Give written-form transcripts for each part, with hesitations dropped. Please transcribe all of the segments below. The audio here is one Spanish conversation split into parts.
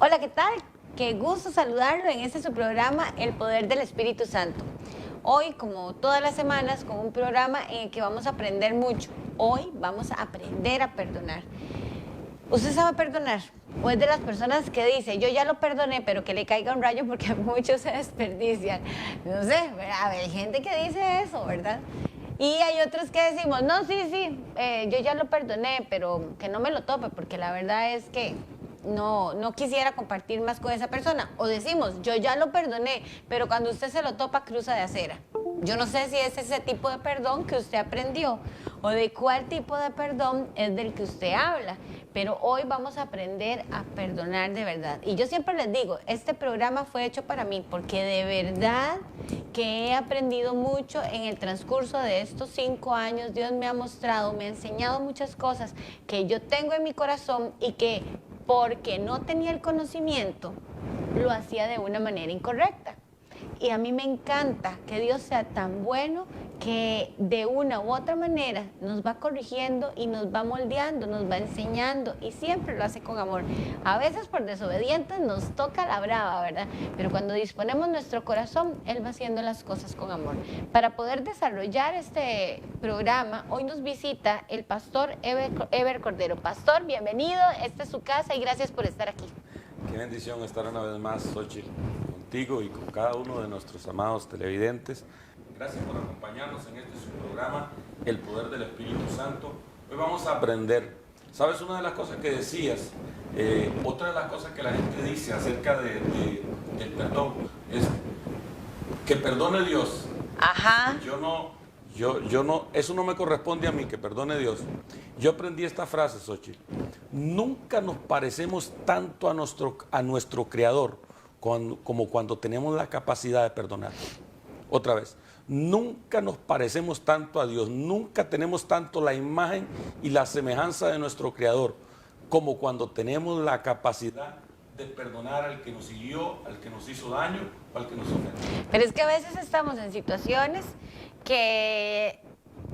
Hola, ¿qué tal? Qué gusto saludarlo en este su programa, El Poder del Espíritu Santo. Hoy, como todas las semanas, con un programa en el que vamos a aprender mucho. Hoy vamos a aprender a perdonar. ¿Usted sabe perdonar? ¿O es de las personas que dice, yo ya lo perdoné, pero que le caiga un rayo porque muchos se desperdician? No sé, ¿verdad? Hay gente que dice eso, ¿verdad? Y hay otros que decimos, no, sí, yo ya lo perdoné, pero que no me lo tope, porque la verdad es que no quisiera compartir más con esa persona. O decimos, yo ya lo perdoné, pero cuando usted se lo topa, cruza de acera. Yo no sé si es ese tipo de perdón que usted aprendió o de cuál tipo de perdón es del que usted habla. Pero hoy vamos a aprender a perdonar de verdad. Y yo siempre les digo, este programa fue hecho para mí porque de verdad que he aprendido mucho en el transcurso de estos 5 años. Dios me ha mostrado, me ha enseñado muchas cosas que yo tengo en mi corazón y que porque no tenía el conocimiento, lo hacía de una manera incorrecta. Y a mí me encanta que Dios sea tan bueno que de una u otra manera nos va corrigiendo y nos va moldeando, nos va enseñando y siempre lo hace con amor. A veces por desobedientes nos toca la brava, ¿verdad? Pero cuando disponemos nuestro corazón, Él va haciendo las cosas con amor. Para poder desarrollar este programa, hoy nos visita el pastor Ever Cordero. Pastor, bienvenido, esta es su casa y gracias por estar aquí. Qué bendición estar una vez más, Xochitl, contigo y con cada uno de nuestros amados televidentes. Gracias por acompañarnos en este su programa, El Poder del Espíritu Santo. Hoy vamos a aprender. ¿Sabes? Una de las cosas que decías, otra de las cosas que la gente dice acerca del perdón es que perdone Dios. Ajá. Eso no me corresponde a mí, que perdone Dios. Yo aprendí esta frase, Xochitl. Nunca nos parecemos tanto a nuestro Creador como cuando tenemos la capacidad de perdonar. Otra vez, nunca nos parecemos tanto a Dios, nunca tenemos tanto la imagen y la semejanza de nuestro Creador como cuando tenemos la capacidad de perdonar al que nos hirió, al que nos hizo daño o al que nos ofendió. Pero es que a veces estamos en situaciones que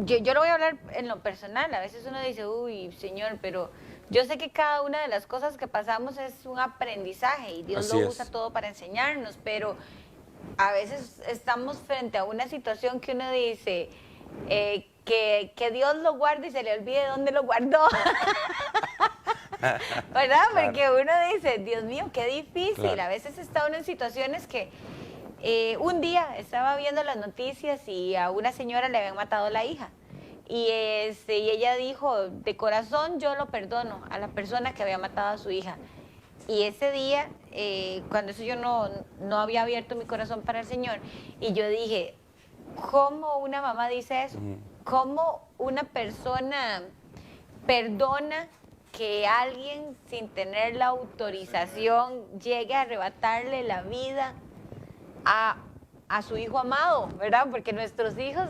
yo lo voy a hablar en lo personal. A veces uno dice, uy, Señor, pero yo sé que cada una de las cosas que pasamos es un aprendizaje y Dios lo usa todo para enseñarnos, pero a veces estamos frente a una situación que uno dice que Dios lo guarde y se le olvide dónde lo guardó. ¿Verdad? Claro. Porque uno dice, Dios mío, qué difícil. Claro. A veces está uno en situaciones que un día estaba viendo las noticias y a una señora le habían matado a la hija. Y ella dijo, de corazón yo lo perdono a la persona que había matado a su hija. Y ese día, cuando eso yo no había abierto mi corazón para el Señor, y yo dije, ¿cómo una mamá dice eso? ¿Cómo una persona perdona que alguien sin tener la autorización llegue a arrebatarle la vida a su hijo amado, ¿verdad? Porque nuestros hijos,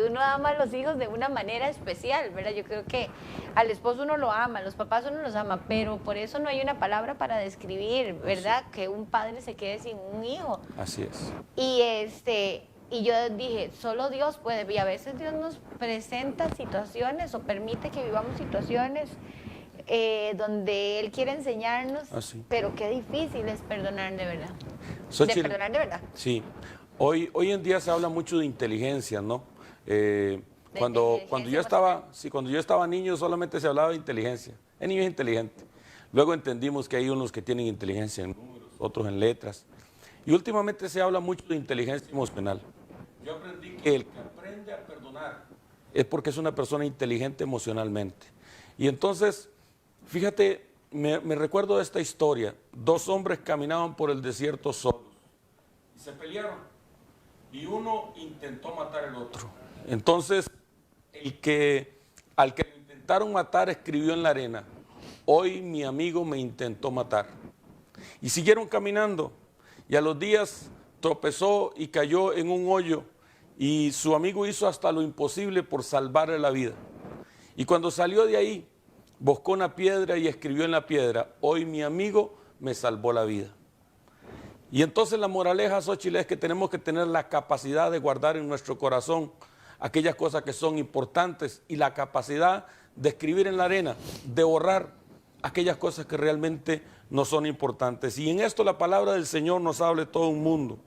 uno ama a los hijos de una manera especial, ¿verdad? Yo creo que al esposo uno lo ama, a los papás uno los ama, pero por eso no hay una palabra para describir, ¿verdad? Que un padre se quede sin un hijo. Así es. Y yo dije, solo Dios puede, y a veces Dios nos presenta situaciones o permite que vivamos situaciones donde Él quiere enseñarnos, pero qué difícil es perdonar de verdad. Xochitl, de perdonar de verdad. Sí. Hoy en día se habla mucho de inteligencia, ¿no? Cuando yo estaba niño solamente se hablaba de inteligencia. El niño es inteligente. Luego entendimos que hay unos que tienen inteligencia en números, otros en letras. Y últimamente se habla mucho de inteligencia emocional. Yo aprendí que el que aprende a perdonar es porque es una persona inteligente emocionalmente. Y entonces, fíjate, me recuerdo de esta historia. 2 hombres caminaban por el desierto solos y se pelearon. Y uno intentó matar al otro. Entonces, al que lo intentaron matar escribió en la arena, hoy mi amigo me intentó matar. Y siguieron caminando. Y a los días tropezó y cayó en un hoyo. Y su amigo hizo hasta lo imposible por salvarle la vida. Y cuando salió de ahí, buscó una piedra y escribió en la piedra, hoy mi amigo me salvó la vida. Y entonces la moraleja, Xochitl, es que tenemos que tener la capacidad de guardar en nuestro corazón aquellas cosas que son importantes y la capacidad de escribir en la arena, de borrar aquellas cosas que realmente no son importantes. Y en esto la palabra del Señor nos habla todo un mundo.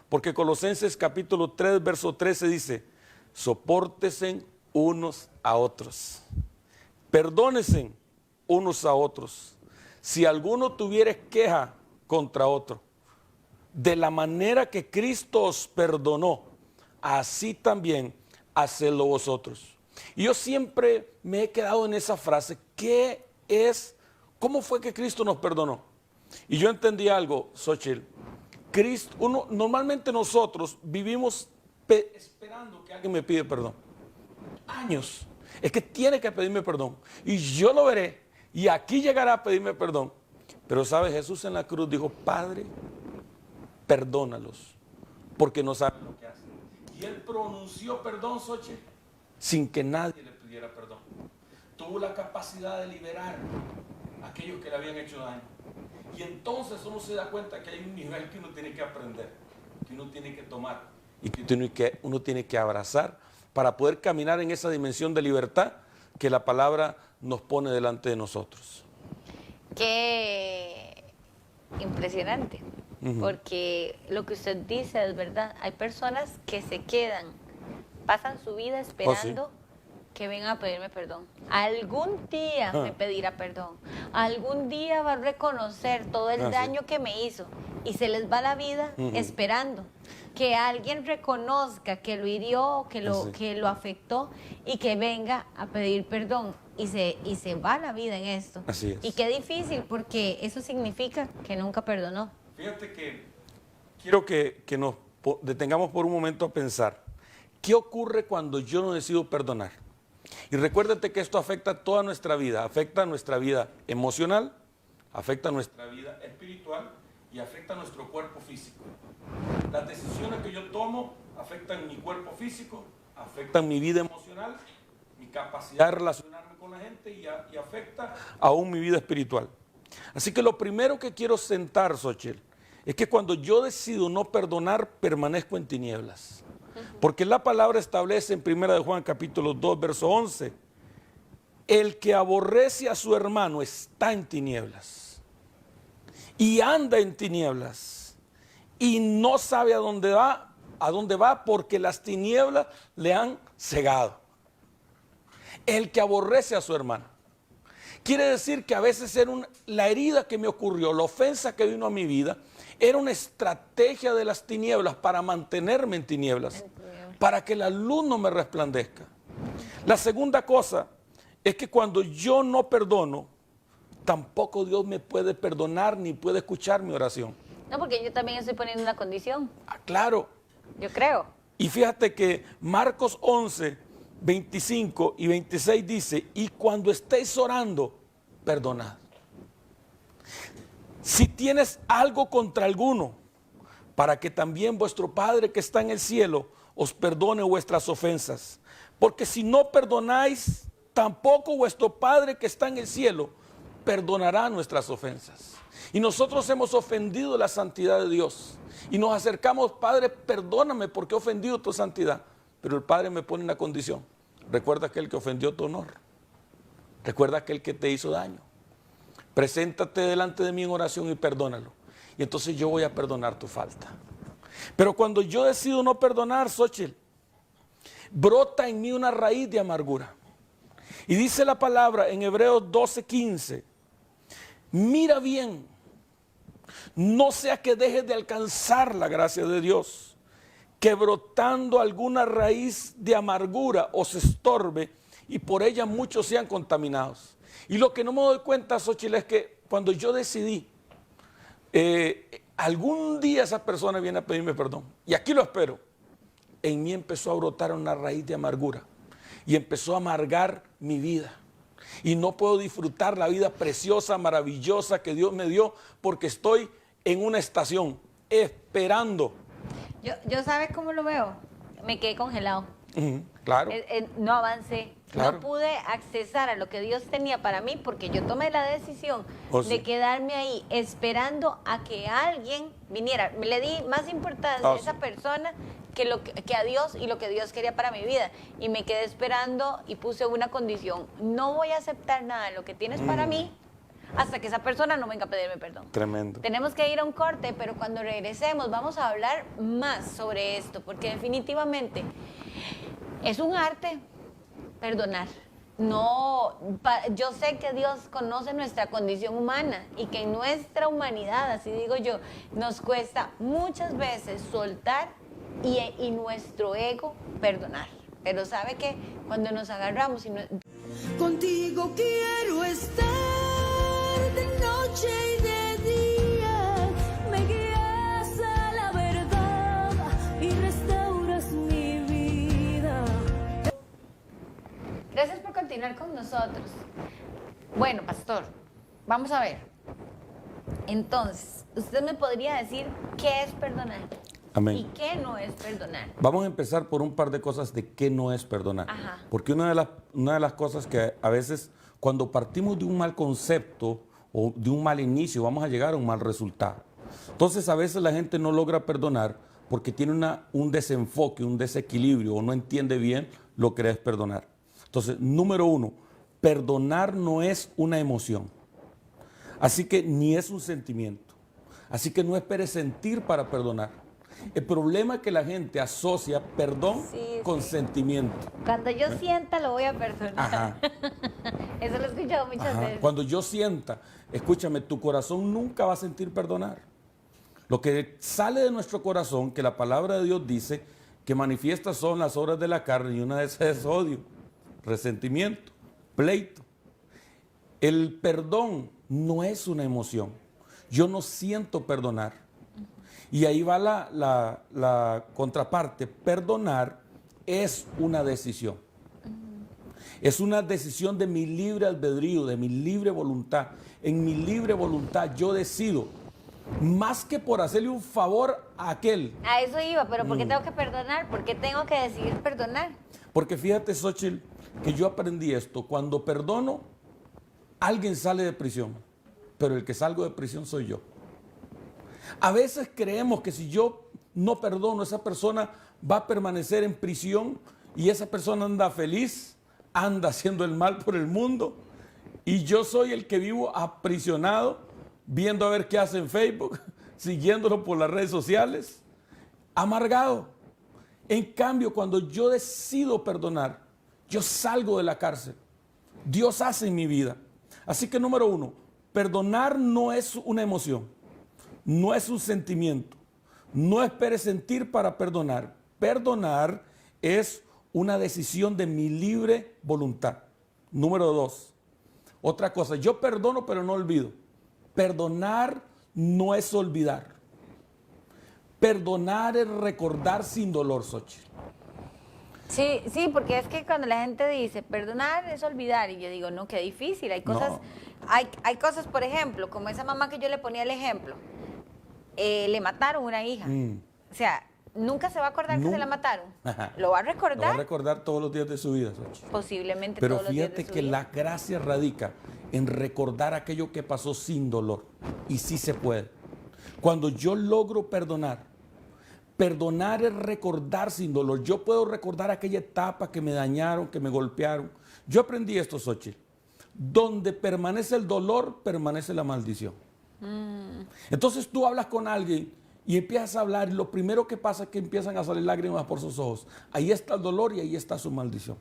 Porque Colosenses capítulo 3, verso 13 dice, sopórtense unos a otros, perdónense unos a otros, si alguno tuviere queja contra otro, de la manera que Cristo os perdonó, así también hacedlo vosotros. Y yo siempre me he quedado en esa frase, ¿cómo fue que Cristo nos perdonó? Y yo entendí algo, Xochitl. Normalmente nosotros vivimos esperando que alguien me pide perdón. Años. Es que tiene que pedirme perdón. Y yo lo veré. Y aquí llegará a pedirme perdón. Pero ¿sabe? Jesús en la cruz dijo, Padre, perdónalos, porque no saben lo que hacen. Y Él pronunció perdón, Xochitl, sin que nadie le pidiera perdón. Tuvo la capacidad de liberar a aquellos que le habían hecho daño. Y entonces uno se da cuenta que hay un nivel que uno tiene que aprender, que uno tiene que tomar y que uno tiene que abrazar para poder caminar en esa dimensión de libertad que la palabra nos pone delante de nosotros. Qué impresionante, porque lo que usted dice es verdad. Hay personas que se quedan, pasan su vida esperando que vengan a pedirme perdón. Algún día me pedirá perdón. Algún día va a reconocer todo el daño que me hizo. Y se les va la vida esperando que alguien reconozca que lo hirió, que lo afectó y que venga a pedir perdón. Y se va la vida en esto. Así es. Y qué difícil, porque eso significa que nunca perdonó. Fíjate que quiero que nos detengamos por un momento a pensar, ¿qué ocurre cuando yo no decido perdonar? Y recuérdate que esto afecta toda nuestra vida, afecta nuestra vida emocional, afecta nuestra vida espiritual y afecta nuestro cuerpo físico. Las decisiones que yo tomo afectan mi cuerpo físico, afectan mi vida emocional, mi capacidad de relacionarme con la gente y afecta aún mi vida espiritual. Así que lo primero que quiero sentar, Xochitl, es que cuando yo decido no perdonar, permanezco en tinieblas. Porque la palabra establece en 1 de Juan capítulo 2, verso 11, el que aborrece a su hermano está en tinieblas y anda en tinieblas y no sabe a dónde va porque las tinieblas le han cegado. El que aborrece a su hermano. Quiere decir que a veces la herida que me ocurrió, la ofensa que vino a mi vida, era una estrategia de las tinieblas para mantenerme en tinieblas, para que la luz no me resplandezca. La segunda cosa es que cuando yo no perdono, tampoco Dios me puede perdonar ni puede escuchar mi oración. No, porque yo también estoy poniendo una condición. Ah, claro. Yo creo. Y fíjate que Marcos 11, 25 y 26 dice, y cuando estéis orando, perdonad. Si tienes algo contra alguno, para que también vuestro Padre que está en el cielo os perdone vuestras ofensas. Porque si no perdonáis, tampoco vuestro Padre que está en el cielo perdonará nuestras ofensas. Y nosotros hemos ofendido la santidad de Dios. Y nos acercamos, Padre, perdóname porque he ofendido tu santidad. Pero el Padre me pone una condición. Recuerda aquel que ofendió tu honor. Recuerda aquel que te hizo daño. Preséntate delante de mí en oración y perdónalo. Y entonces yo voy a perdonar tu falta. Pero cuando yo decido no perdonar, Xochitl, brota en mí una raíz de amargura. Y dice la palabra en Hebreos 12:15, mira bien, no sea que dejes de alcanzar la gracia de Dios, que brotando alguna raíz de amargura os estorbe y por ella muchos sean contaminados. Y lo que no me doy cuenta, Xochitl, es que cuando yo decidí, algún día esa persona viene a pedirme perdón, y aquí lo espero, en mí empezó a brotar una raíz de amargura, y empezó a amargar mi vida, y no puedo disfrutar la vida preciosa, maravillosa que Dios me dio, porque estoy en una estación, esperando. Yo ¿sabes cómo lo veo? Me quedé congelado. Claro. No avancé. Claro. No pude accesar a lo que Dios tenía para mí porque yo tomé la decisión de quedarme ahí esperando a que alguien viniera. Le di más importancia a esa persona que a Dios y lo que Dios quería para mi vida. Y me quedé esperando y puse una condición. No voy a aceptar nada de lo que tienes para mí hasta que esa persona no venga a pedirme perdón. Tremendo. Tenemos que ir a un corte, pero cuando regresemos vamos a hablar más sobre esto, porque definitivamente es un arte perdonar. No, yo sé que Dios conoce nuestra condición humana y que en nuestra humanidad, así digo yo, nos cuesta muchas veces soltar y nuestro ego perdonar. Pero sabe que cuando nos agarramos y contigo quiero estar de noche y de día, me guías a la verdad y restauras mi vida. Gracias por continuar con nosotros. Bueno, pastor, vamos a ver. Entonces, ¿usted me podría decir qué es perdonar? Amén. ¿Y qué no es perdonar? Vamos a empezar por un par de cosas de qué no es perdonar. Ajá. Porque una de las cosas que a veces cuando partimos de un mal concepto o de un mal inicio vamos a llegar a un mal resultado. Entonces a veces la gente no logra perdonar porque tiene un desenfoque, un desequilibrio o no entiende bien lo que es perdonar. Entonces, número uno, perdonar no es una emoción. Así que ni es un sentimiento. Así que no espere sentir para perdonar. El problema es que la gente asocia perdón con sentimiento. Cuando yo sienta, lo voy a perdonar. Ajá. Eso lo he escuchado muchas veces. Cuando yo sienta, escúchame, tu corazón nunca va a sentir perdonar. Lo que sale de nuestro corazón, que la palabra de Dios dice que manifiestas son las obras de la carne y una de esas es odio, resentimiento, pleito. El perdón no es una emoción. Yo no siento perdonar. Y ahí va la contraparte. Perdonar es una decisión. Es una decisión de mi libre albedrío, de mi libre voluntad. En mi libre voluntad yo decido, más que por hacerle un favor a aquel. A eso iba, pero ¿por qué tengo que perdonar? ¿Por qué tengo que decidir perdonar? Porque fíjate, Xochitl, que yo aprendí esto. Cuando perdono, alguien sale de prisión, pero el que salgo de prisión soy yo. A veces creemos que si yo no perdono, esa persona va a permanecer en prisión y esa persona anda feliz, anda haciendo el mal por el mundo y yo soy el que vivo aprisionado, viendo a ver qué hace en Facebook, siguiéndolo por las redes sociales, amargado. En cambio, cuando yo decido perdonar, yo salgo de la cárcel. Dios hace en mi vida. Así que número uno, perdonar no es una emoción. No es un sentimiento. No espere sentir para perdonar. Perdonar es una decisión de mi libre voluntad. Número dos. Otra cosa, yo perdono pero no olvido. Perdonar no es olvidar. Perdonar es recordar sin dolor, Xochitl. Sí, porque es que cuando la gente dice perdonar es olvidar, y yo digo, no, qué difícil. Hay cosas, No. hay cosas, por ejemplo, como esa mamá que yo le ponía el ejemplo. Le mataron una hija. O sea, nunca se va a acordar que se la mataron. Ajá. ¿Lo va a Lo va a recordar? recordar todos los días de su vida, Xochitl. Posiblemente Pero todos los días de fíjate su que vida. la gracia radica en recordar aquello que pasó sin dolor. Y sí se puede. Cuando yo logro perdonar, perdonar es recordar sin dolor. Yo puedo recordar aquella etapa que me dañaron, que me golpearon. Yo aprendí esto, Xochitl. Donde permanece el dolor, permanece la maldición. Entonces tú hablas con alguien y empiezas a hablar y lo primero que pasa es que empiezan a salir lágrimas por sus ojos. Ahí está el dolor y ahí está su maldición.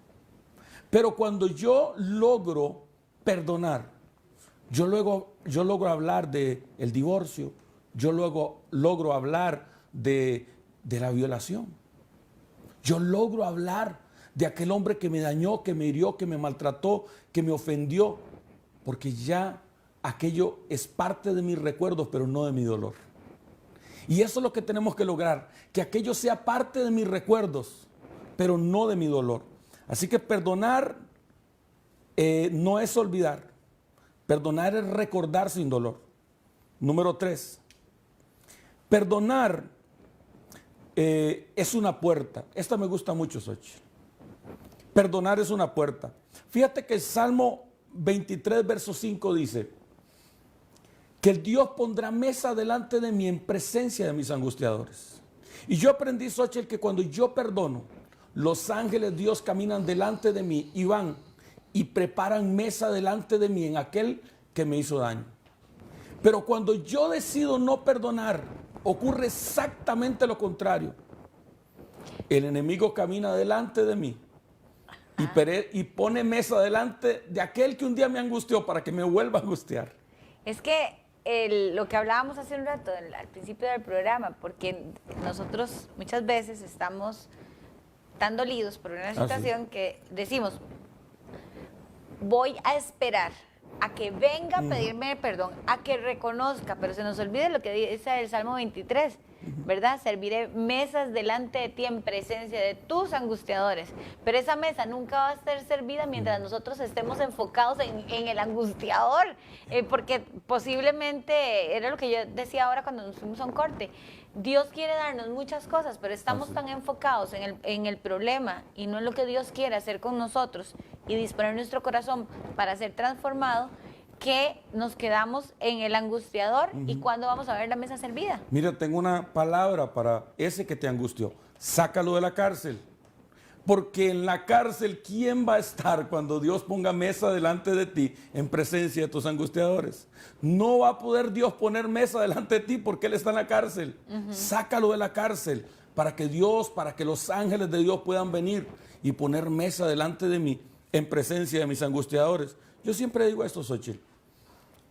Pero cuando yo logro perdonar, yo logro hablar del divorcio, yo luego logro hablar de la violación. Yo logro hablar de aquel hombre que me dañó, que me hirió, que me maltrató, que me ofendió, porque ya aquello es parte de mis recuerdos, pero no de mi dolor. Y eso es lo que tenemos que lograr, que aquello sea parte de mis recuerdos, pero no de mi dolor. Así que perdonar no es olvidar. Perdonar es recordar sin dolor. Número 3. Perdonar es una puerta. Esta me gusta mucho, Xochitl. Perdonar es una puerta. Fíjate que el Salmo 23, verso 5 dice que el Dios pondrá mesa delante de mí en presencia de mis angustiadores. Y yo aprendí, Xochitl, que cuando yo perdono, los ángeles de Dios caminan delante de mí y van y preparan mesa delante de mí en aquel que me hizo daño. Pero cuando yo decido no perdonar, ocurre exactamente lo contrario. El enemigo camina delante de mí y pone mesa delante de aquel que un día me angustió para que me vuelva a angustiar. Es que lo que hablábamos hace un rato, al principio del programa, porque nosotros muchas veces estamos tan dolidos por una situación que decimos, voy a esperar a que venga a pedirme perdón, a que reconozca, pero se nos olvida lo que dice el Salmo 23, ¿verdad? Serviré mesas delante de ti en presencia de tus angustiadores, pero esa mesa nunca va a ser servida mientras nosotros estemos enfocados en el angustiador, porque posiblemente, era lo que yo decía ahora cuando nos fuimos a un corte, Dios quiere darnos muchas cosas, pero estamos tan enfocados en el problema y no en lo que Dios quiere hacer con nosotros y disponer nuestro corazón para ser transformado, que nos quedamos en el angustiador. ¿Y cuándo vamos a ver la mesa servida? Mira, tengo una palabra para ese que te angustió. Sácalo de la cárcel. Porque en la cárcel, ¿quién va a estar cuando Dios ponga mesa delante de ti en presencia de tus angustiadores? No va a poder Dios poner mesa delante de ti porque Él está en la cárcel. Sácalo de la cárcel para que Dios, para que los ángeles de Dios puedan venir y poner mesa delante de mí en presencia de mis angustiadores. Yo siempre digo esto, Xochitl.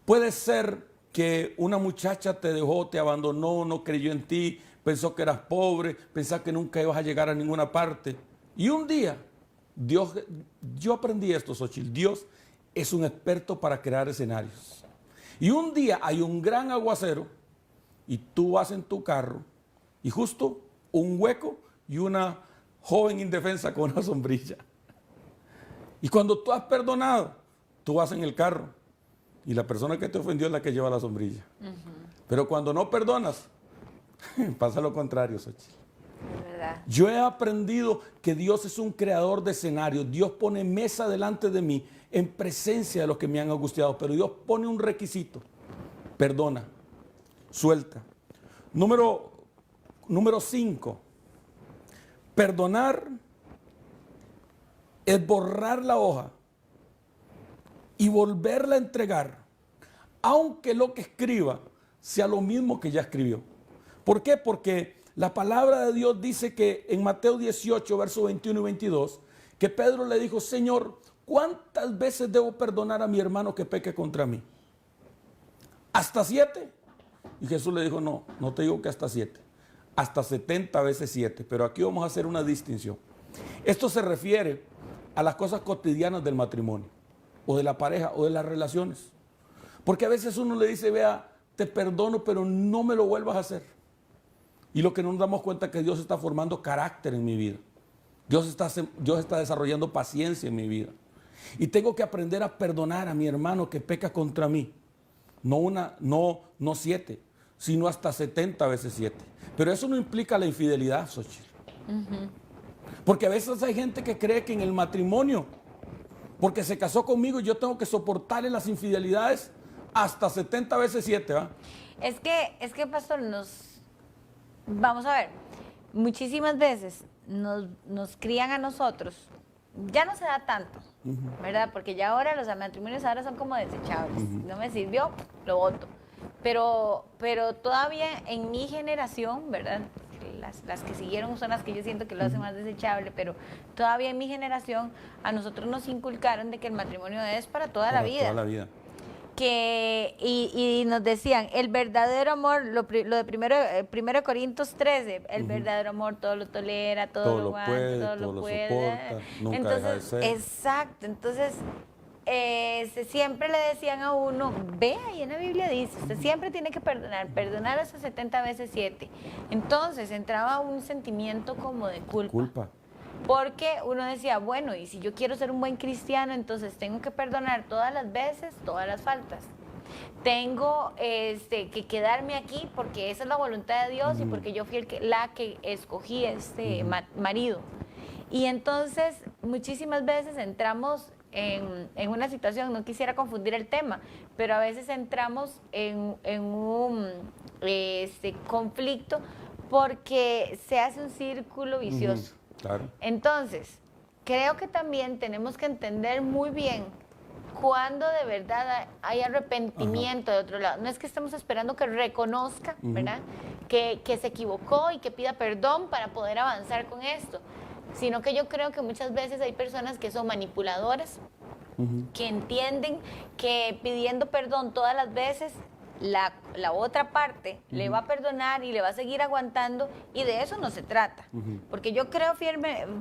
Puede ser que una muchacha te dejó, te abandonó, no creyó en ti, pensó que eras pobre, pensaba que nunca ibas a llegar a ninguna parte. Y un día, yo aprendí esto, Xochitl, Dios es un experto para crear escenarios. Y un día hay un gran aguacero y tú vas en tu carro y justo un hueco y una joven indefensa con una sombrilla. Y cuando tú has perdonado, tú vas en el carro y la persona que te ofendió es la que lleva la sombrilla. Pero cuando no perdonas, pasa lo contrario, Xochitl. Yo he aprendido que Dios es un creador de escenarios. Dios pone mesa delante de mí en presencia de los que me han angustiado. Pero Dios pone un requisito. Perdona. Suelta. Número 5. Perdonar es borrar la hoja y volverla a entregar, aunque lo que escriba sea lo mismo que ya escribió. ¿Por qué? Porque la palabra de Dios dice que en Mateo 18, versos 21 y 22, que Pedro le dijo, Señor, ¿cuántas veces debo perdonar a mi hermano que peque contra mí? ¿Hasta 7? Y Jesús le dijo, no te digo que hasta 7, hasta 70 veces 7. Pero aquí vamos a hacer una distinción. Esto se refiere a las cosas cotidianas del matrimonio, o de la pareja, o de las relaciones. Porque a veces uno le dice, vea, te perdono, pero no me lo vuelvas a hacer. Y lo que no nos damos cuenta es que Dios está formando carácter en mi vida. Dios está desarrollando paciencia en mi vida. Y tengo que aprender a perdonar a mi hermano que peca contra mí. No 7, sino hasta 70 veces 7. Pero eso no implica la infidelidad, Xochitl. Porque a veces hay gente que cree que en el matrimonio, porque se casó conmigo, yo tengo que soportarle las infidelidades hasta 70 veces 7, ¿va? Es que, pastor, vamos a ver, muchísimas veces nos crían a nosotros, ya no se da tanto, ¿verdad? Porque ya ahora los matrimonios ahora son como desechables. No me sirvió, lo boto. Pero todavía en mi generación, ¿verdad? Las que siguieron son las que yo siento que lo hacen más desechable, pero todavía en mi generación a nosotros nos inculcaron de que el matrimonio es para toda la vida. Toda la vida. Y nos decían, el verdadero amor, lo de primero Corintios 13, el verdadero amor todo lo tolera, todo lo aguanta, todo lo puede. Soporta, nunca deja de ser. Exacto, entonces siempre le decían a uno, ve ahí en la Biblia dice, usted siempre tiene que perdonar hasta 70 veces 7. Entonces entraba un sentimiento como de culpa. Porque uno decía, bueno, y si yo quiero ser un buen cristiano, entonces tengo que perdonar todas las veces, todas las faltas. Tengo que quedarme aquí porque esa es la voluntad de Dios y porque yo fui la que escogí marido. Y entonces muchísimas veces entramos en una situación, no quisiera confundir el tema, pero a veces entramos en un conflicto porque se hace un círculo vicioso. Claro. Entonces, creo que también tenemos que entender muy bien cuando de verdad hay arrepentimiento de otro lado. No es que estemos esperando que reconozca, ¿verdad? Que se equivocó y que pida perdón para poder avanzar con esto, sino que yo creo que muchas veces hay personas que son manipuladoras, que entienden que pidiendo perdón todas las veces la otra parte le va a perdonar y le va a seguir aguantando, y de eso no se trata. Porque yo creo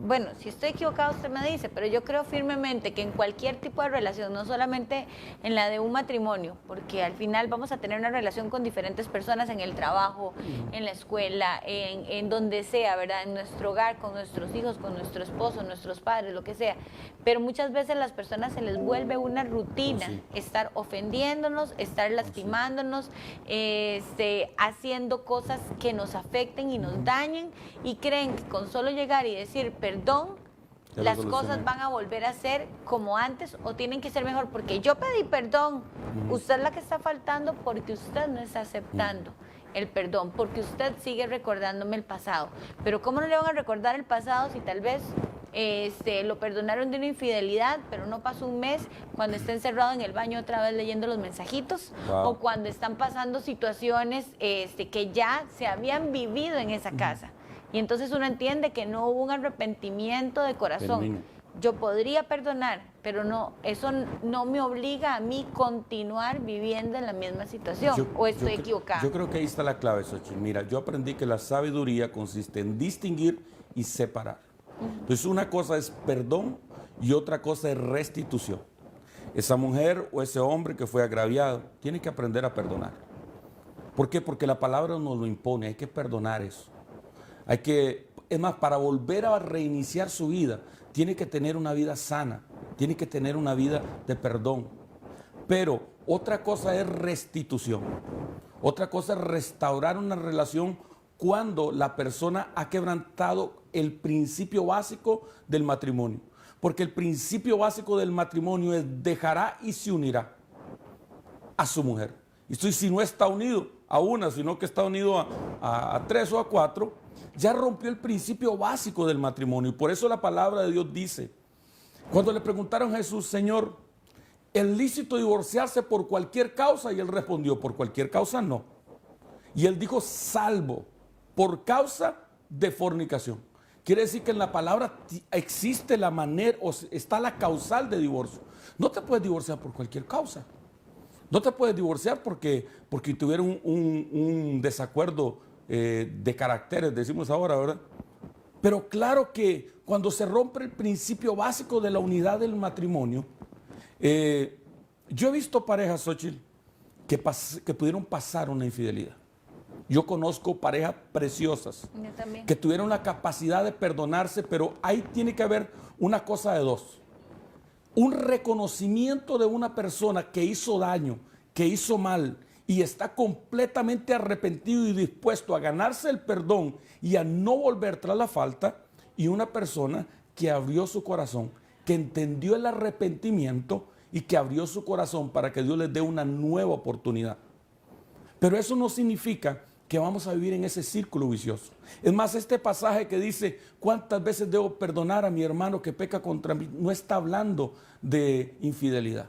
bueno, si estoy equivocado usted me dice, pero yo creo firmemente que en cualquier tipo de relación, no solamente en la de un matrimonio, porque al final vamos a tener una relación con diferentes personas en el trabajo, en la escuela, en donde sea, ¿verdad? En nuestro hogar, con nuestros hijos, con nuestro esposo, nuestros padres, lo que sea. Pero muchas veces a las personas se les vuelve una rutina estar ofendiéndonos, estar lastimándonos, haciendo cosas que nos afecten y nos dañen, y creen que con solo llegar y decir perdón, las cosas van a volver a ser como antes o tienen que ser mejor porque yo pedí perdón. Usted es la que está faltando porque usted no está aceptando el perdón, porque usted sigue recordándome el pasado. Pero ¿cómo no le van a recordar el pasado si tal vez lo perdonaron de una infidelidad, pero no pasó un mes, cuando está encerrado en el baño otra vez leyendo los mensajitos, o cuando están pasando situaciones que ya se habían vivido en esa casa? Y entonces uno entiende que no hubo un arrepentimiento de corazón. Yo podría perdonar, pero no, eso no me obliga a mí continuar viviendo en la misma situación. ¿O estoy equivocada? Yo creo que ahí está la clave, Xochitl. Mira, yo aprendí que la sabiduría consiste en distinguir y separar. Entonces una cosa es perdón y otra cosa es restitución. Esa mujer o ese hombre que fue agraviado tiene que aprender a perdonar. ¿Por qué? Porque la palabra nos lo impone, hay que perdonar eso. Es más, para volver a reiniciar su vida, tiene que tener una vida sana, tiene que tener una vida de perdón. Pero otra cosa es restitución. Otra cosa es restaurar una relación cuando la persona ha quebrantado el principio básico del matrimonio. Porque el principio básico del matrimonio es dejará y se unirá a su mujer. Y si no está unido a una, sino que está unido a tres o a cuatro, ya rompió el principio básico del matrimonio. Y por eso la palabra de Dios dice, cuando le preguntaron a Jesús, Señor, ¿es lícito divorciarse por cualquier causa? Y él respondió, por cualquier causa no. Y él dijo, salvo por causa de fornicación. Quiere decir que en la palabra existe la manera, o está la causal de divorcio. No te puedes divorciar por cualquier causa. No te puedes divorciar porque tuvieron un desacuerdo de caracteres, decimos ahora, ¿verdad? Pero claro que cuando se rompe el principio básico de la unidad del matrimonio, yo he visto parejas, Xochitl, que pudieron pasar una infidelidad. Yo conozco parejas preciosas que tuvieron la capacidad de perdonarse, pero ahí tiene que haber una cosa de dos. Un reconocimiento de una persona que hizo daño, que hizo mal y está completamente arrepentido y dispuesto a ganarse el perdón y a no volver tras la falta, y una persona que abrió su corazón, que entendió el arrepentimiento y que abrió su corazón para que Dios les dé una nueva oportunidad. Pero eso no significa que vamos a vivir en ese círculo vicioso. Es más, este pasaje que dice, ¿cuántas veces debo perdonar a mi hermano que peca contra mí? No está hablando de infidelidad.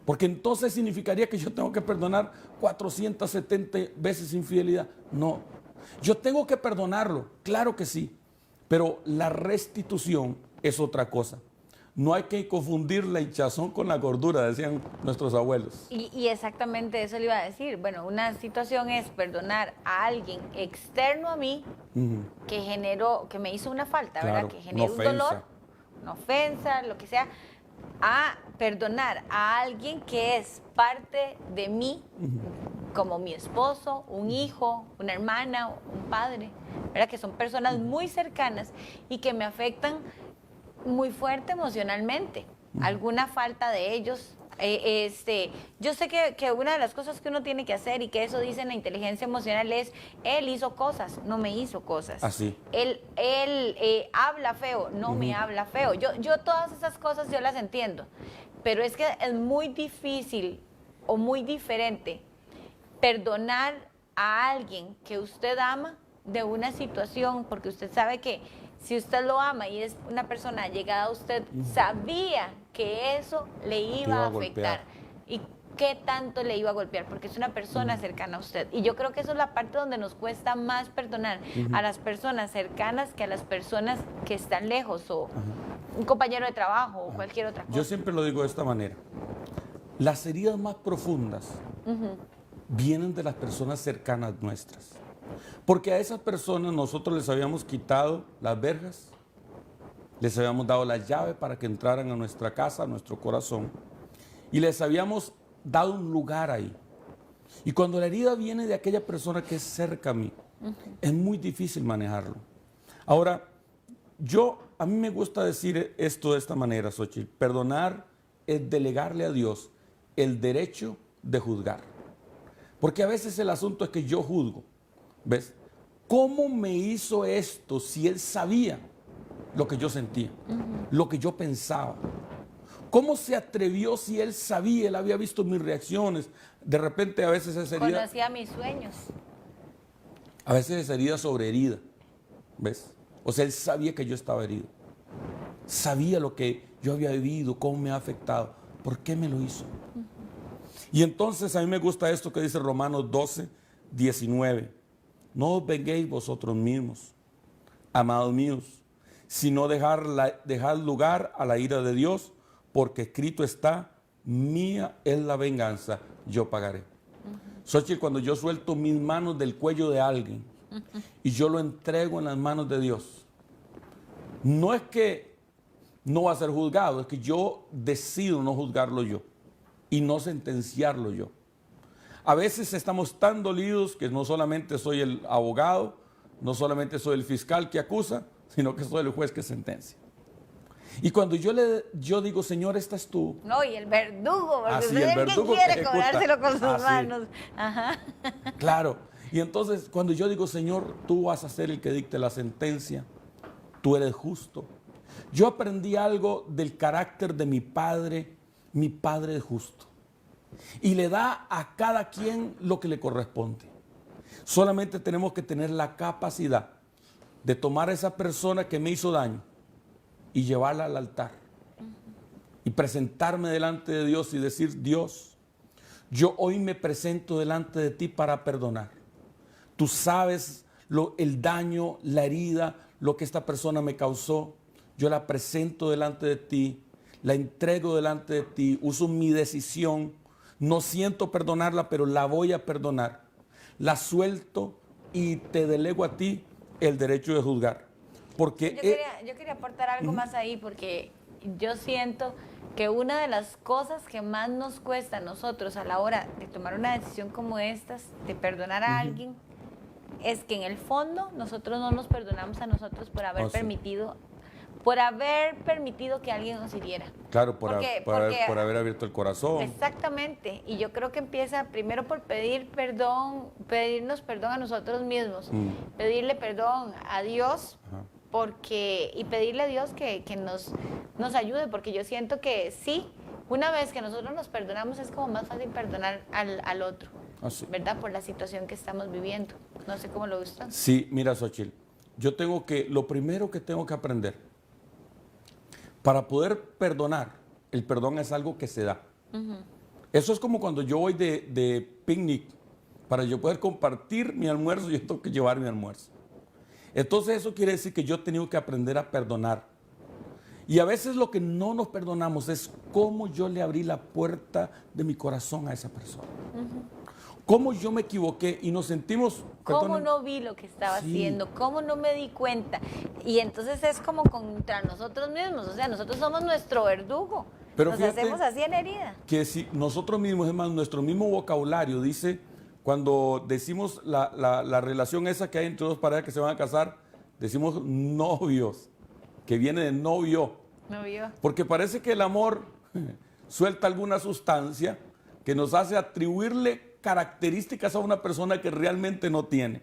Porque entonces significaría que yo tengo que perdonar 470 veces infidelidad. No, yo tengo que perdonarlo, claro que sí, pero la restitución es otra cosa. No hay que confundir la hinchazón con la gordura, decían nuestros abuelos. Y exactamente eso le iba a decir. Bueno, una situación es perdonar a alguien externo a mí que me hizo una falta, claro, ¿verdad? Que generó un dolor, una ofensa, lo que sea, a perdonar a alguien que es parte de mí, como mi esposo, un hijo, una hermana, un padre, ¿verdad? Que son personas muy cercanas y que me afectan muy fuerte emocionalmente. Alguna falta de ellos. Yo sé que una de las cosas que uno tiene que hacer, y que eso dice en la inteligencia emocional, es, él hizo cosas, no me hizo cosas. Así. Él habla feo, no me habla feo. Yo todas esas cosas yo las entiendo, pero es que es muy difícil o muy diferente perdonar a alguien que usted ama de una situación, porque usted sabe que si usted lo ama y es una persona llegada a usted, sabía que eso le iba a afectar. ¿Y qué tanto le iba a golpear? Porque es una persona cercana a usted. Y yo creo que eso es la parte donde nos cuesta más perdonar a las personas cercanas que a las personas que están lejos, o un compañero de trabajo, o cualquier otra cosa. Yo siempre lo digo de esta manera. Las heridas más profundas vienen de las personas cercanas nuestras. Porque a esas personas nosotros les habíamos quitado las verjas, les habíamos dado la llave para que entraran a nuestra casa, a nuestro corazón, y les habíamos dado un lugar ahí. Y cuando la herida viene de aquella persona que es cerca a mí, es muy difícil manejarlo. Ahora, a mí me gusta decir esto de esta manera, Xochitl. Perdonar es delegarle a Dios el derecho de juzgar. Porque a veces el asunto es que yo juzgo. ¿Ves? ¿Cómo me hizo esto si él sabía lo que yo sentía, lo que yo pensaba? ¿Cómo se atrevió si él sabía, él había visto mis reacciones? De repente a veces esa herida... Conocía mis sueños. A veces esa herida sobre herida, ¿ves? O sea, él sabía que yo estaba herido. Sabía lo que yo había vivido, cómo me ha afectado. ¿Por qué me lo hizo? Y entonces a mí me gusta esto que dice Romanos 12, 19. No os venguéis vosotros mismos, amados míos, sino dejar lugar a la ira de Dios, porque escrito está, mía es la venganza, yo pagaré. Xochitl, cuando yo suelto mis manos del cuello de alguien y yo lo entrego en las manos de Dios, no es que no va a ser juzgado, es que yo decido no juzgarlo yo y no sentenciarlo yo. A veces estamos tan dolidos que no solamente soy el abogado, no solamente soy el fiscal que acusa, sino que soy el juez que sentencia. Y cuando yo digo, Señor, esta es tú. No, y el verdugo, porque Así, usted es el que quiere cobrárselo con sus manos. Ajá. Claro. Y entonces, cuando yo digo, Señor, tú vas a ser el que dicte la sentencia, tú eres justo. Yo aprendí algo del carácter de mi padre es justo. Y le da a cada quien lo que le corresponde. Solamente tenemos que tener la capacidad de tomar a esa persona que me hizo daño y llevarla al altar. Y presentarme delante de Dios y decir, Dios, yo hoy me presento delante de ti para perdonar. Tú sabes el daño, la herida, lo que esta persona me causó. Yo la presento delante de ti, la entrego delante de ti, uso mi decisión. No siento perdonarla, pero la voy a perdonar. La suelto y te delego a ti el derecho de juzgar. Porque yo quería aportar algo más ahí, porque yo siento que una de las cosas que más nos cuesta a nosotros a la hora de tomar una decisión como estas, de perdonar a alguien, es que en el fondo nosotros no nos perdonamos a nosotros por haber permitido que alguien nos hiriera. Claro, por haber abierto el corazón. Exactamente. Y yo creo que empieza primero por pedirnos perdón a nosotros mismos, pedirle perdón a Dios, y pedirle a Dios que nos ayude, porque yo siento que sí, una vez que nosotros nos perdonamos es como más fácil perdonar al otro, ¿verdad? Por la situación que estamos viviendo. No sé cómo lo gustan. Sí, mira, Xochitl, lo primero que tengo que aprender para poder perdonar, el perdón es algo que se da. Eso es como cuando yo voy de picnic, para yo poder compartir mi almuerzo, yo tengo que llevar mi almuerzo. Entonces eso quiere decir que yo he tenido que aprender a perdonar. Y a veces lo que no nos perdonamos es cómo yo le abrí la puerta de mi corazón a esa persona. Cómo yo me equivoqué y nos sentimos... ¿Cómo no vi lo que estaba haciendo? ¿Cómo no me di cuenta? Y entonces es como contra nosotros mismos. O sea, nosotros somos nuestro verdugo. Pero nos hacemos así en herida. Que si nosotros mismos, es más, nuestro mismo vocabulario dice, cuando decimos la relación esa que hay entre dos parejas que se van a casar, decimos novios, que viene de novio. Novio. Porque parece que el amor suelta alguna sustancia que nos hace atribuirle características a una persona que realmente no tiene.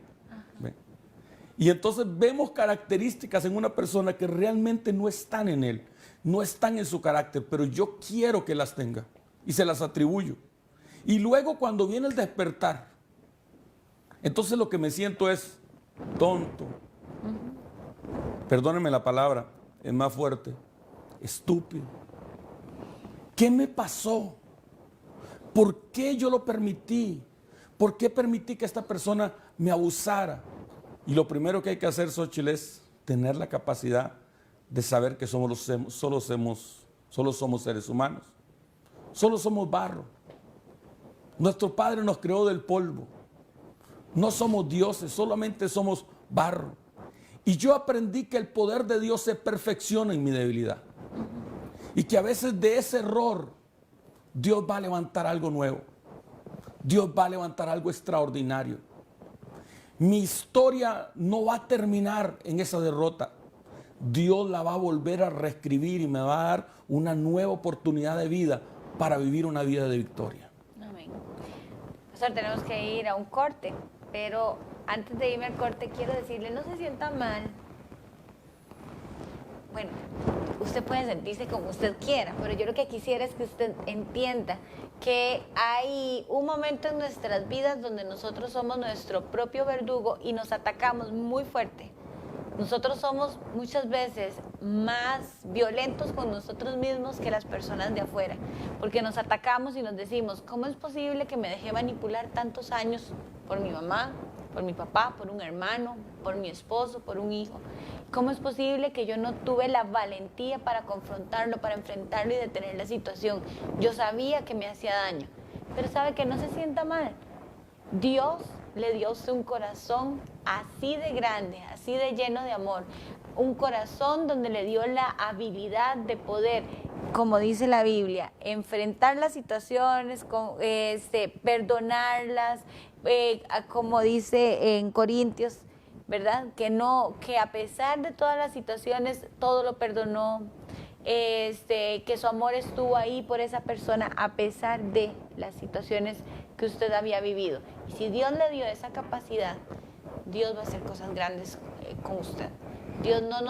Y entonces vemos características en una persona que realmente no están en él, no están en su carácter, pero yo quiero que las tenga y se las atribuyo. Y luego cuando viene el despertar, entonces lo que me siento es tonto, perdónenme la palabra, es más fuerte, estúpido. ¿Qué me pasó? ¿Por qué yo lo permití? ¿Por qué permití que esta persona me abusara? Y lo primero que hay que hacer, Xochitl, es tener la capacidad de saber que solo somos seres humanos. Solo somos barro. Nuestro Padre nos creó del polvo. No somos dioses, solamente somos barro. Y yo aprendí que el poder de Dios se perfecciona en mi debilidad. Y que a veces de ese error Dios va a levantar algo nuevo. Dios va a levantar algo extraordinario. Mi historia no va a terminar en esa derrota. Dios la va a volver a reescribir y me va a dar una nueva oportunidad de vida para vivir una vida de victoria. Amén. Pastor, tenemos que ir a un corte, pero antes de irme al corte quiero decirle, no se sienta mal. Bueno, usted puede sentirse como usted quiera, pero yo lo que quisiera es que usted entienda que hay un momento en nuestras vidas donde nosotros somos nuestro propio verdugo y nos atacamos muy fuerte. Nosotros somos muchas veces más violentos con nosotros mismos que las personas de afuera, porque nos atacamos y nos decimos, ¿cómo es posible que me dejé manipular tantos años por mi mamá, por mi papá, por un hermano, por mi esposo, por un hijo? ¿Cómo es posible que yo no tuve la valentía para confrontarlo, para enfrentarlo y detener la situación? Yo sabía que me hacía daño, pero sabe que no se sienta mal. Dios le dio a usted un corazón así de grande, así de lleno de amor, un corazón donde le dio la habilidad de poder, como dice la Biblia, enfrentar las situaciones, perdonarlas, como dice en Corintios, ¿verdad? Que a pesar de todas las situaciones, todo lo perdonó, que su amor estuvo ahí por esa persona a pesar de las situaciones que usted había vivido. Y si Dios le dio esa capacidad, Dios va a hacer cosas grandes con usted. Dios no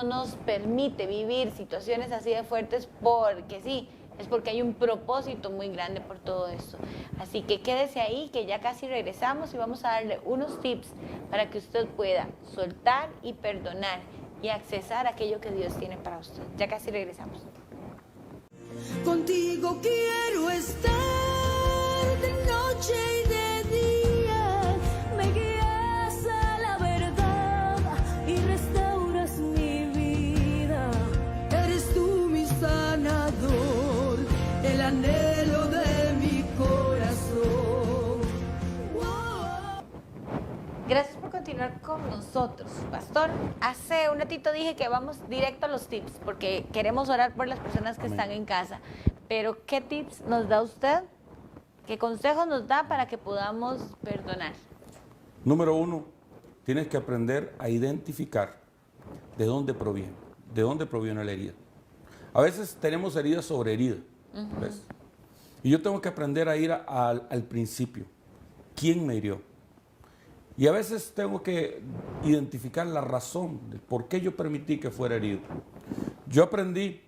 nos permite vivir situaciones así de fuertes porque sí, es porque hay un propósito muy grande por todo esto. Así que quédese ahí, que ya casi regresamos y vamos a darle unos tips para que usted pueda soltar y perdonar y accesar aquello que Dios tiene para usted. Ya casi regresamos. Contigo quiero estar de noche y de día. Me guías a la verdad y restauras mi vida. Eres tú mi sanador, el anhelo de mi corazón. Wow. Gracias por continuar con nosotros, Pastor. Hace un ratito dije que vamos directo a los tips, porque queremos orar por las personas que están en casa. Pero, ¿qué tips nos da usted? ¿Qué consejos nos da para que podamos perdonar? Número 1, tienes que aprender a identificar de dónde proviene la herida. A veces tenemos heridas sobre heridas, ¿ves? Y yo tengo que aprender a ir al principio. ¿Quién me hirió? Y a veces tengo que identificar la razón de por qué yo permití que fuera herido. Yo aprendí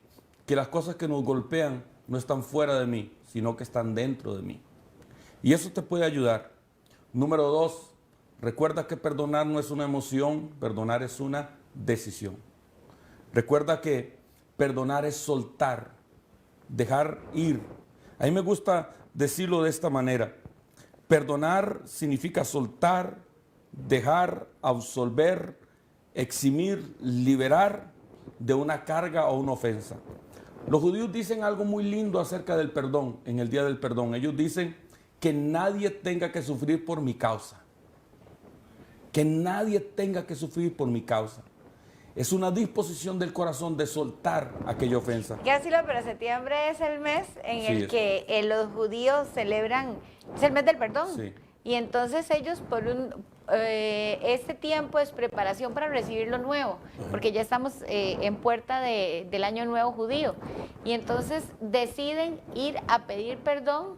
que las cosas que nos golpean no están fuera de mí, sino que están dentro de mí. Y eso te puede ayudar. Número 2, recuerda que perdonar no es una emoción, perdonar es una decisión. Recuerda que perdonar es soltar, dejar ir. A mí me gusta decirlo de esta manera. Perdonar significa soltar, dejar, absolver, eximir, liberar de una carga o una ofensa. Los judíos dicen algo muy lindo acerca del perdón, en el día del perdón. Ellos dicen que nadie tenga que sufrir por mi causa. Que nadie tenga que sufrir por mi causa. Es una disposición del corazón de soltar aquella ofensa. Casi pero septiembre es el mes en el que los judíos celebran, es el mes del perdón. Sí. Y entonces ellos este tiempo es preparación para recibir lo nuevo, porque ya estamos en puerta del año nuevo judío. Y entonces deciden ir a pedir perdón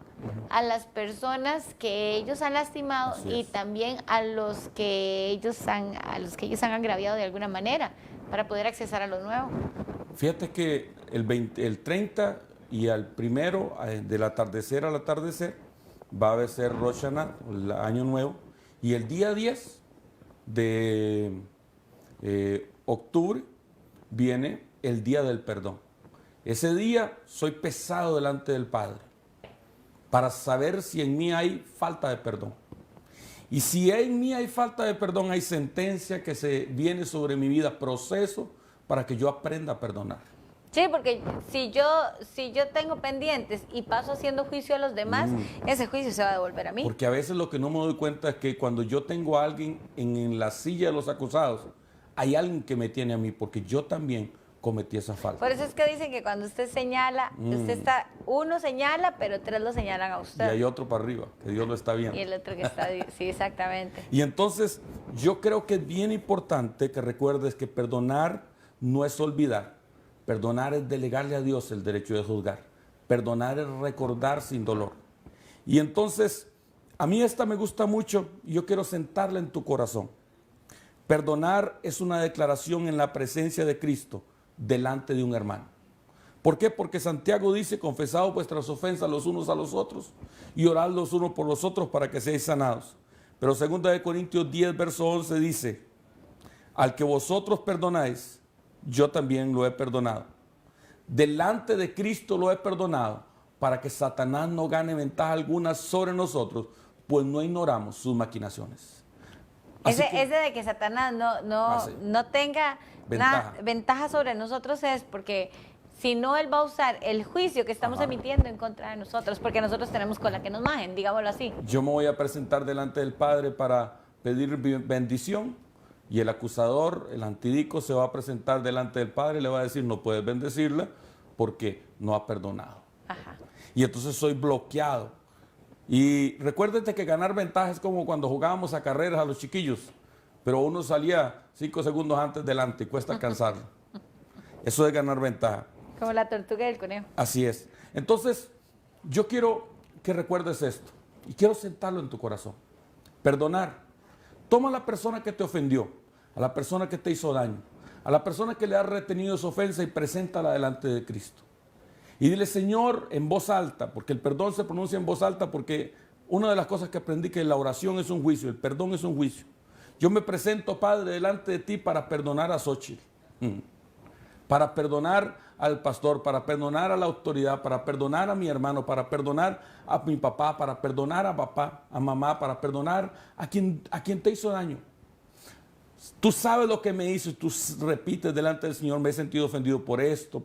a las personas que ellos han lastimado y también a los que ellos han agraviado de alguna manera para poder accesar a lo nuevo. Fíjate que el 30 y al primero, del atardecer al atardecer, va a ser Rosh Hashanah, el año nuevo, y el día 10 de octubre, viene el día del perdón. Ese día soy pesado delante del Padre para saber si en mí hay falta de perdón. Y si en mí hay falta de perdón, hay sentencia que se viene sobre mi vida, proceso para que yo aprenda a perdonar. Sí, porque si yo tengo pendientes y paso haciendo juicio a los demás, ese juicio se va a devolver a mí. Porque a veces lo que no me doy cuenta es que cuando yo tengo a alguien en la silla de los acusados, hay alguien que me tiene a mí, porque yo también cometí esa falta. Por eso es que dicen que cuando usted señala, uno señala, pero tres lo señalan a Y usted. hay otro para arriba, que Dios lo está viendo. Y el otro que está, sí, exactamente. Y entonces yo creo que es bien importante que recuerdes que perdonar no es olvidar. Perdonar es delegarle a Dios el derecho de juzgar. Perdonar es recordar sin dolor. Y entonces, a mí esta me gusta mucho y yo quiero sentarla en tu corazón. Perdonar es una declaración en la presencia de Cristo delante de un hermano. ¿Por qué? Porque Santiago dice, confesad vuestras ofensas los unos a los otros y orad los unos por los otros para que seáis sanados. Pero 2 Corintios 10, verso 11 dice, al que vosotros perdonáis, yo también lo he perdonado. Delante de Cristo lo he perdonado para que Satanás no gane ventaja alguna sobre nosotros, pues no ignoramos sus maquinaciones. Ese de que Satanás no tenga ventaja sobre nosotros es porque si no, él va a usar el juicio que estamos emitiendo en contra de nosotros, porque nosotros tenemos cola que nos majen, digámoslo así. Yo me voy a presentar delante del Padre para pedir bendición y el acusador, el antidico, se va a presentar delante del Padre y le va a decir, no puedes bendecirla porque no ha perdonado. Ajá. Y entonces soy bloqueado. Y recuérdate que ganar ventaja es como cuando jugábamos a carreras a los chiquillos, pero uno salía 5 segundos antes delante y cuesta alcanzarlo. Eso es ganar ventaja. Como la tortuga y el conejo. Así es. Entonces, yo quiero que recuerdes esto y quiero sentarlo en tu corazón. Perdonar. Toma a la persona que te ofendió, a la persona que te hizo daño, a la persona que le ha retenido su ofensa y preséntala delante de Cristo. Y dile, Señor, en voz alta, porque el perdón se pronuncia en voz alta, porque una de las cosas que aprendí que la oración es un juicio, el perdón es un juicio. Yo me presento, Padre, delante de ti para perdonar a Xochitl, para perdonar al pastor, para perdonar a la autoridad, para perdonar a mi hermano, para perdonar a mi papá, para perdonar a papá, a mamá, para perdonar a quien te hizo daño. Tú sabes lo que me hizo y tú repites delante del Señor, me he sentido ofendido por esto y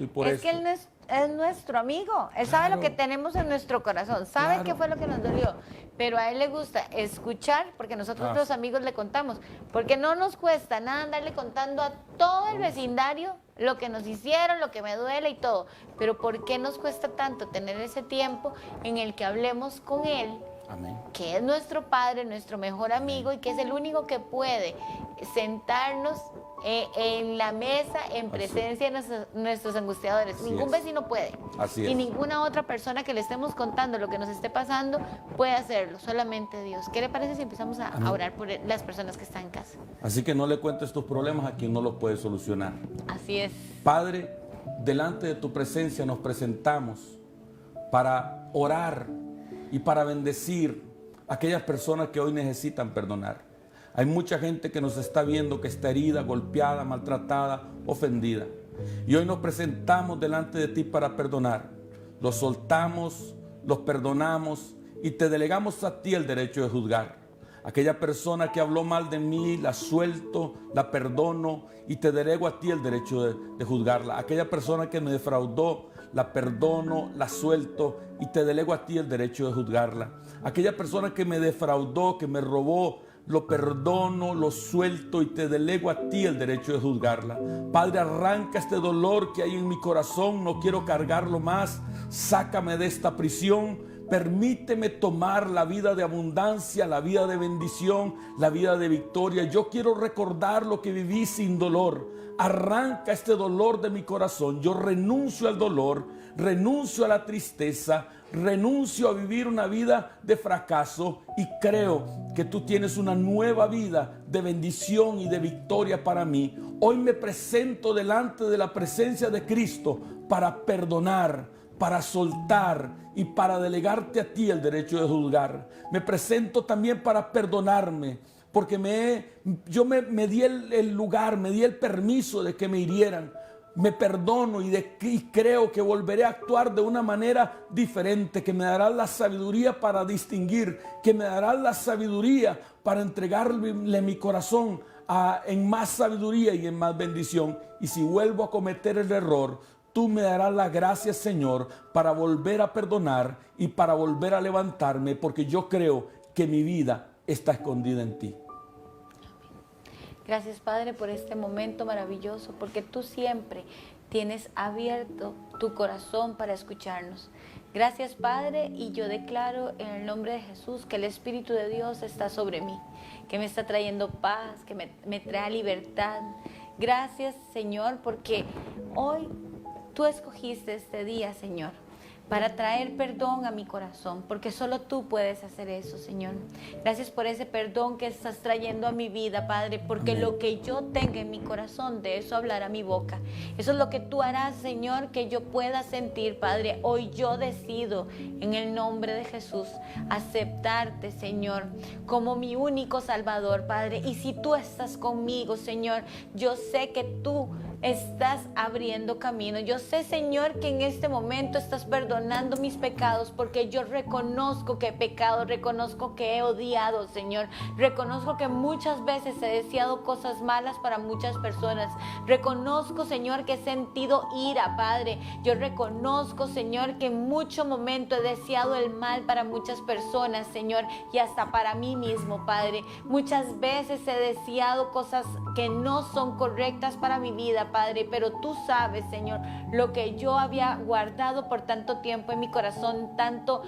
por esto. Es que Él no es nuestro amigo. Él sabe lo que tenemos en nuestro corazón, sabe qué fue lo que nos dolió, pero a Él le gusta escuchar, porque nosotros los amigos le contamos, porque no nos cuesta nada andarle contando a todo el vecindario lo que nos hicieron, lo que me duele y todo, pero ¿por qué nos cuesta tanto tener ese tiempo en el que hablemos con Él? Amén. Que es nuestro Padre, nuestro mejor amigo y que es el único que puede sentarnos en la mesa en presencia de nuestros angustiadores. Así Ningún es. vecino puede. Así y es. ninguna otra persona que le estemos contando lo que nos esté pasando puede hacerlo, solamente Dios. ¿Qué le parece si empezamos a orar por las personas que están en casa? Así que no le cuentes tus problemas a quien no los puede solucionar. Así es. Padre, delante de tu presencia nos presentamos para orar y para bendecir a aquellas personas que hoy necesitan perdonar. Hay mucha gente que nos está viendo que está herida, golpeada, maltratada, ofendida. Y hoy nos presentamos delante de ti para perdonar. Los soltamos, los perdonamos y te delegamos a ti el derecho de juzgar. Aquella persona que habló mal de mí, la suelto, la perdono y te delego a ti el derecho de juzgarla. Aquella persona que me defraudó, la perdono, la suelto y te delego a ti el derecho de juzgarla. Aquella persona que me defraudó, que me robó, lo perdono, lo suelto y te delego a ti el derecho de juzgarla. Padre, arranca este dolor que hay en mi corazón, no quiero cargarlo más, sácame de esta prisión. Permíteme tomar la vida de abundancia, la vida de bendición, la vida de victoria. Yo quiero recordar lo que viví sin dolor. Arranca este dolor de mi corazón. Yo renuncio al dolor, renuncio a la tristeza, renuncio a vivir una vida de fracaso y creo que tú tienes una nueva vida de bendición y de victoria para mí. Hoy me presento delante de la presencia de Cristo para perdonar, para soltar y para delegarte a ti el derecho de juzgar. Me presento también para perdonarme porque yo me di el lugar, me di el permiso de que me hirieran. Me perdono y creo que volveré a actuar de una manera diferente, que me dará la sabiduría para distinguir, que me dará la sabiduría para entregarle mi corazón en más sabiduría y en más bendición. Y si vuelvo a cometer el error, tú me darás la gracia, Señor, para volver a perdonar y para volver a levantarme, porque yo creo que mi vida está escondida en ti. Gracias, Padre, por este momento maravilloso, porque tú siempre tienes abierto tu corazón para escucharnos. Gracias, Padre, y yo declaro en el nombre de Jesús que el Espíritu de Dios está sobre mí, que me está trayendo paz, que me trae libertad. Gracias, Señor, porque hoy tú escogiste este día, Señor, para traer perdón a mi corazón, porque solo tú puedes hacer eso, Señor. Gracias por ese perdón que estás trayendo a mi vida, Padre, porque lo que yo tenga en mi corazón, de eso hablará mi boca. Eso es lo que tú harás, Señor, que yo pueda sentir, Padre. Hoy yo decido, en el nombre de Jesús, aceptarte, Señor, como mi único Salvador, Padre. Y si tú estás conmigo, Señor, yo sé que tú estás abriendo camino. Yo sé, Señor, que en este momento estás perdonando mis pecados, porque yo reconozco que he pecado, reconozco que he odiado, Señor, reconozco que muchas veces he deseado cosas malas para muchas personas, reconozco, Señor, que he sentido ira, Padre. Yo reconozco, Señor, que en mucho momento he deseado el mal para muchas personas, Señor, y hasta para mí mismo, Padre. Muchas veces he deseado cosas que no son correctas para mi vida, Padre, pero tú sabes, Señor, lo que yo había guardado por tanto tiempo en mi corazón, tanto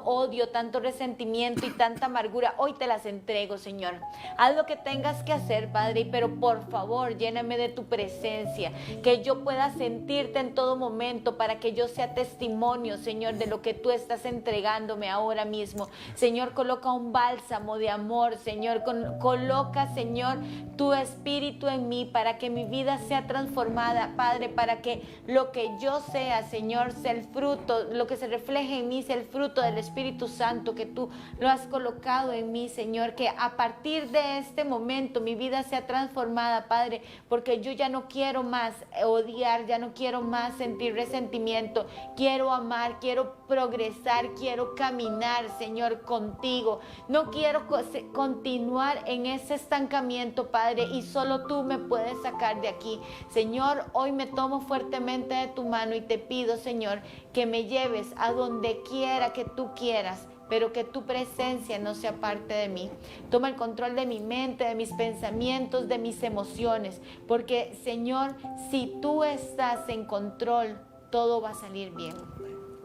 odio, tanto resentimiento y tanta amargura. Hoy te las entrego, Señor. Haz lo que tengas que hacer, Padre, pero por favor, lléname de tu presencia, que yo pueda sentirte en todo momento, para que yo sea testimonio, Señor, de lo que tú estás entregándome ahora mismo. Señor, coloca un bálsamo de amor, Señor, coloca, Señor, tu espíritu en mí, para que mi vida sea transformada, Padre, para que lo que yo sea, Señor, sea el fruto, lo que se refleje en mí sea el fruto del Espíritu Santo, que tú lo has colocado en mí, Señor, que a partir de este momento mi vida sea transformada, Padre, porque yo ya no quiero más odiar, ya no quiero más sentir resentimiento, quiero amar, quiero progresar, quiero caminar, Señor, contigo. No quiero continuar en ese estancamiento, Padre, y solo tú me puedes sacar de aquí. Señor, hoy me tomo fuertemente de tu mano y te pido, Señor, que me lleves a donde quiera que tú quieras, pero que tu presencia no sea parte de mí. Toma el control de mi mente, de mis pensamientos, de mis emociones, porque, Señor, si tú estás en control, todo va a salir bien.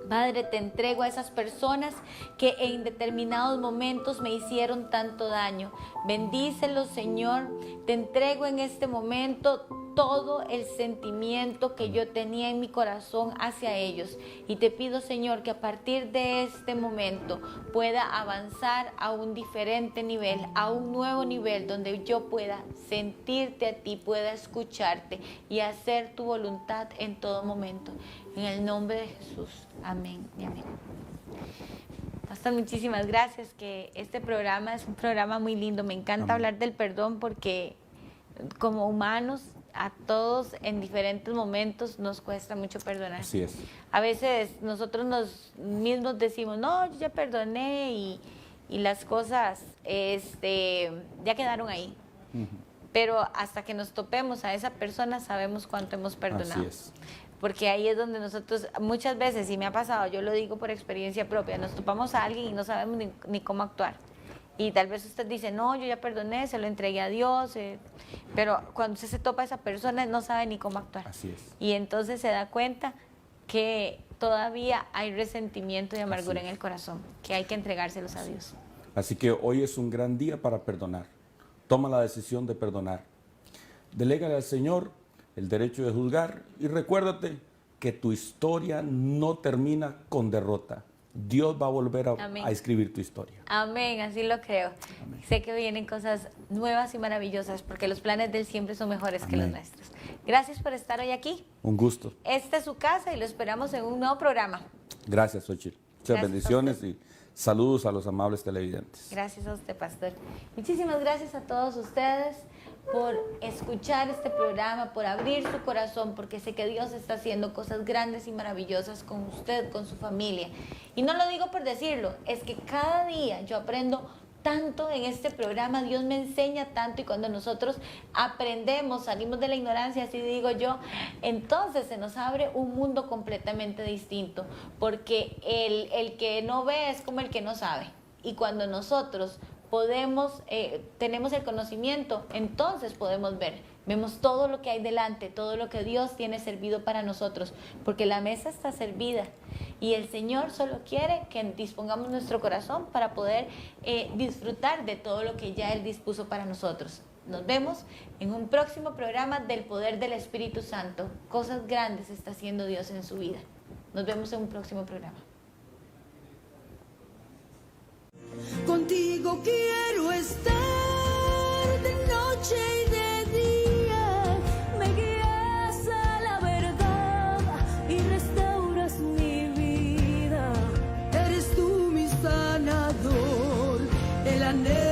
Padre, te entrego a esas personas que en determinados momentos me hicieron tanto daño. Bendícelos, Señor. Te entrego en este momento todo el sentimiento que yo tenía en mi corazón hacia ellos. Y te pido, Señor, que a partir de este momento pueda avanzar a un diferente nivel, a un nuevo nivel, donde yo pueda sentirte a ti, pueda escucharte y hacer tu voluntad en todo momento. En el nombre de Jesús. Amén y amén. Pastor, muchísimas gracias, que este programa es un programa muy lindo. Me encanta hablar del perdón, porque como humanos, a todos en diferentes momentos nos cuesta mucho perdonar. Así es. A veces nosotros mismos decimos, no, yo ya perdoné y las cosas ya quedaron ahí. Pero hasta que nos topemos a esa persona sabemos cuánto hemos perdonado. Así es. Porque ahí es donde nosotros, muchas veces, y me ha pasado, yo lo digo por experiencia propia, nos topamos a alguien y no sabemos ni cómo actuar. Y tal vez usted dice, no, yo ya perdoné, se lo entregué a Dios, pero cuando usted se topa a esa persona no sabe ni cómo actuar. Así es. Y entonces se da cuenta que todavía hay resentimiento y amargura en el corazón, que hay que entregárselos a Dios. Así que hoy es un gran día para perdonar. Toma la decisión de perdonar. Delégale al Señor el derecho de juzgar y recuérdate que tu historia no termina con derrota. Dios va a volver a escribir tu historia. Amén, así lo creo. Amén. Sé que vienen cosas nuevas y maravillosas, porque los planes del siempre son mejores que los nuestros. Gracias por estar hoy aquí. Un gusto. Esta es su casa y lo esperamos en un nuevo programa. Gracias, Xochitl. Muchas bendiciones y Saludos a los amables televidentes. Gracias a usted, pastor. Muchísimas gracias a todos ustedes por escuchar este programa, por abrir su corazón, porque sé que Dios está haciendo cosas grandes y maravillosas con usted, con su familia. Y no lo digo por decirlo, es que cada día yo aprendo tanto en este programa, Dios me enseña tanto, y cuando nosotros aprendemos, salimos de la ignorancia, así digo yo, entonces se nos abre un mundo completamente distinto, porque el que no ve es como el que no sabe, y cuando nosotros tenemos el conocimiento, entonces podemos ver, vemos todo lo que hay delante, todo lo que Dios tiene servido para nosotros, porque la mesa está servida y el Señor solo quiere que dispongamos nuestro corazón para poder disfrutar de todo lo que ya Él dispuso para nosotros. Nos vemos en un próximo programa del Poder del Espíritu Santo. Cosas grandes está haciendo Dios en su vida. Nos vemos en un próximo programa. Contigo quiero estar de noche y de día. Me guías a la verdad y restauras mi vida. Eres tú mi sanador, el anhelo